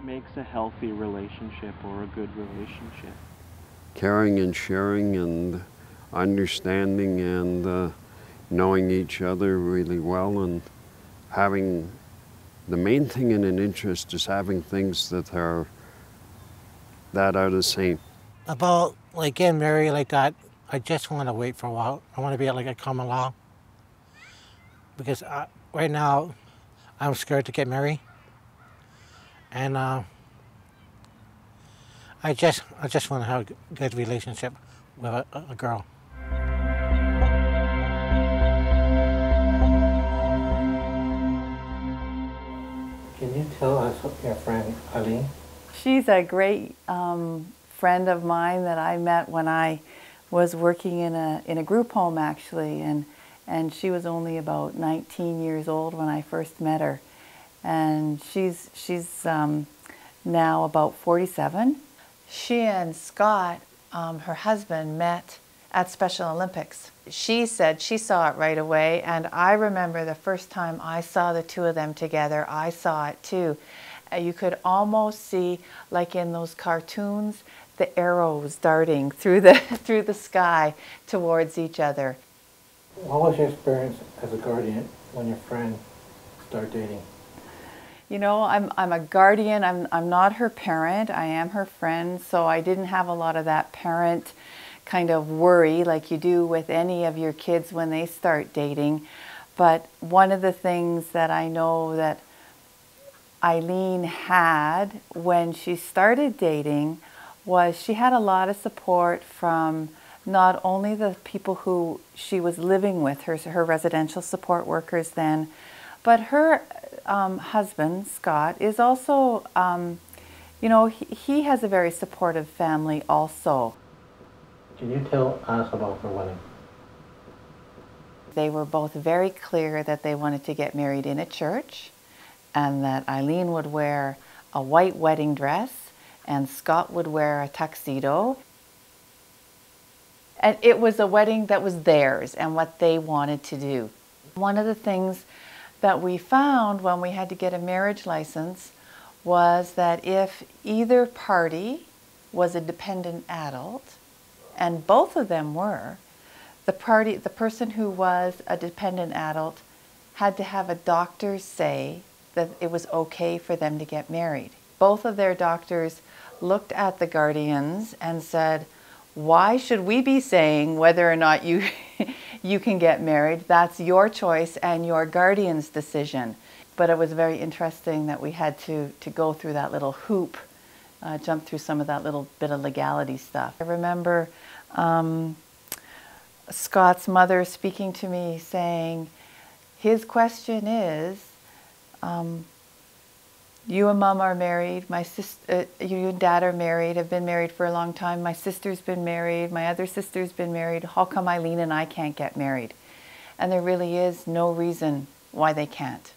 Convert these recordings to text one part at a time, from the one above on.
makes a healthy relationship or a good relationship? Caring and sharing and understanding and knowing each other really well, and having, the main thing in an interest is having things that are the same. About like getting married like that, I just want to wait for a while. I want to be like a common law, because right now I'm scared to get married, and I just want to have a good relationship with a girl. Can you tell us your friend Eileen? She's a great friend of mine that I met when I was working in a group home, actually, and she was only about 19 years old when I first met her, and she's now about 47. She and Scott, her husband, met at Special Olympics. She said she saw it right away, and I remember the first time I saw the two of them together, I saw it too. You could almost see, like in those cartoons, the arrows darting through the sky towards each other. What was your experience as a guardian when your friend started dating? You know, I'm a guardian. I'm not her parent. I am her friend, so I didn't have a lot of that parent kind of worry like you do with any of your kids when they start dating. But one of the things that I know that Eileen had when she started dating was she had a lot of support from not only the people who she was living with, her residential support workers then, but her husband, Scott, is also, you know, he has a very supportive family also. Can you tell us about their wedding? They were both very clear that they wanted to get married in a church, and that Eileen would wear a white wedding dress and Scott would wear a tuxedo. And it was a wedding that was theirs and what they wanted to do. One of the things that we found when we had to get a marriage license was that if either party was a dependent adult, and both of them were, the person who was a dependent adult had to have a doctor say that it was okay for them to get married. Both of their doctors looked at the guardians and said, why should we be saying whether or not you you can get married? That's your choice and your guardian's decision. But it was very interesting that we had to go through that little hoop, jump through some of that little bit of legality stuff. I remember Scott's mother speaking to me saying, his question is, you and Mom are married, my sister, you and Dad are married, have been married for a long time, my sister's been married, my other sister's been married, how come Eileen and I can't get married? And there really is no reason why they can't.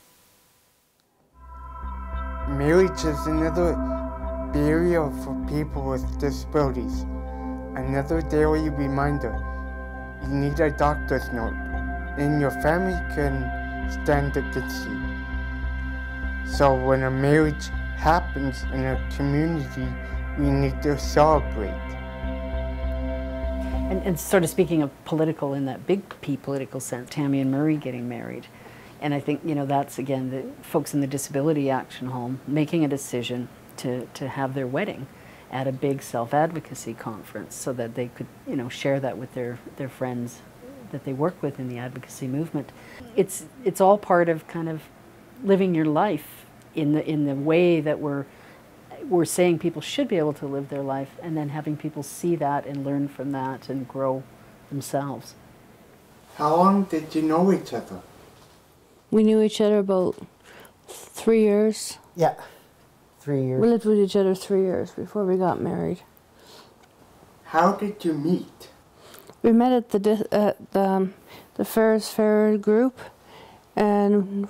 Marriage is another barrier for people with disabilities. Another daily reminder, you need a doctor's note, and your family can stand against you. So when a marriage happens in a community, we need to celebrate. And sort of speaking of political in that big P political sense, Tammy and Murray getting married. And I think, you know, that's again the folks in the Disability Action Home making a decision to have their wedding at a big self-advocacy conference so that they could, you know, share that with their friends that they work with in the advocacy movement. It's all part of kind of living your life in the way that we're saying people should be able to live their life, and then having people see that and learn from that and grow themselves. How long did you know each other? We knew each other about 3 years. Yeah, 3 years. We lived with each other 3 years before we got married. How did you meet? We met at the Ferris Fair group, and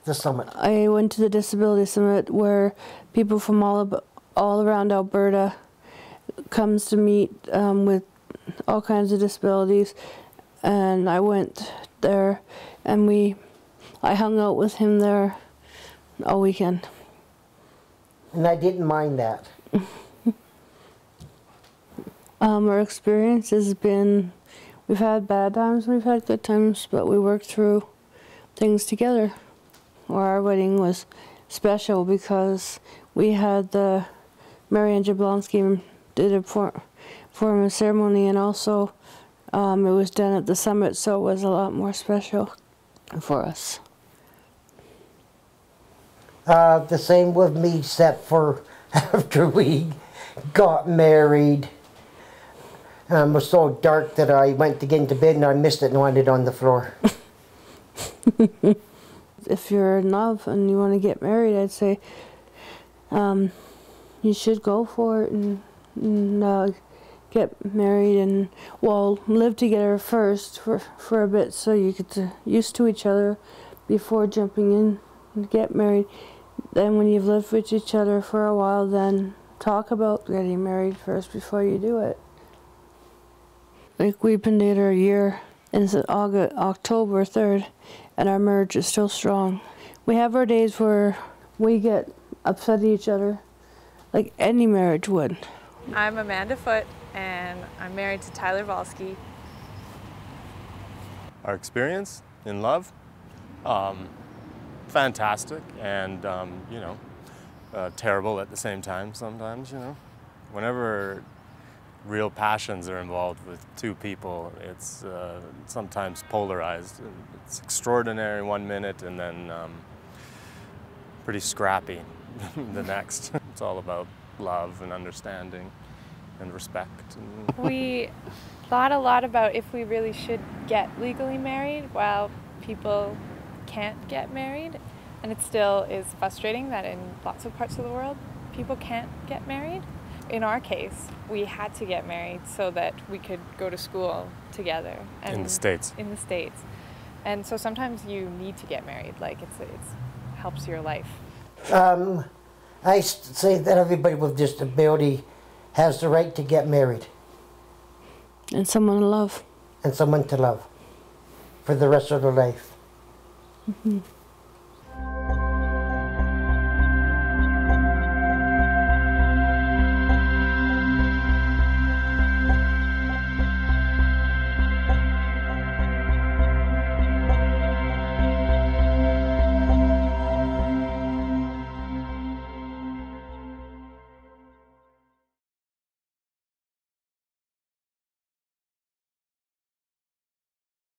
The summit. I went to the Disability Summit where people from all around Alberta comes to meet with all kinds of disabilities, and I went there, and I hung out with him there all weekend. And I didn't mind that. Our experience has been, we've had bad times, we've had good times, but we worked through things together. Or our wedding was special because we had the Mary Ann Jablonski did a formal ceremony, and also it was done at the summit, so it was a lot more special for us. The same with me, except for after we got married. It was so dark that I went to get into bed and I missed it and landed on the floor. If you're in love and you want to get married, I'd say you should go for it and get married and, well, live together first for a bit so you get used to each other before jumping in and get married. Then when you've lived with each other for a while, then talk about getting married first before you do it. Like, we've been together a year, and it's October 3rd, and our marriage is still strong. We have our days where we get upset at each other, like any marriage would. I'm Amanda Foote, and I'm married to Tyler Volsky. Our experience in love, fantastic, and you know, terrible at the same time sometimes, you know. Whenever real passions are involved with two people, it's sometimes polarized. It's extraordinary 1 minute and then pretty scrappy the next. It's all about love and understanding and respect. We thought a lot about if we really should get legally married while people can't get married, and it still is frustrating that in lots of parts of the world people can't get married. In our case, we had to get married so that we could go to school together. And in the States. In the States. And so sometimes you need to get married, like it helps your life. I say that everybody with disability has the right to get married. And someone to love. And someone to love for the rest of their life. Mm-hmm.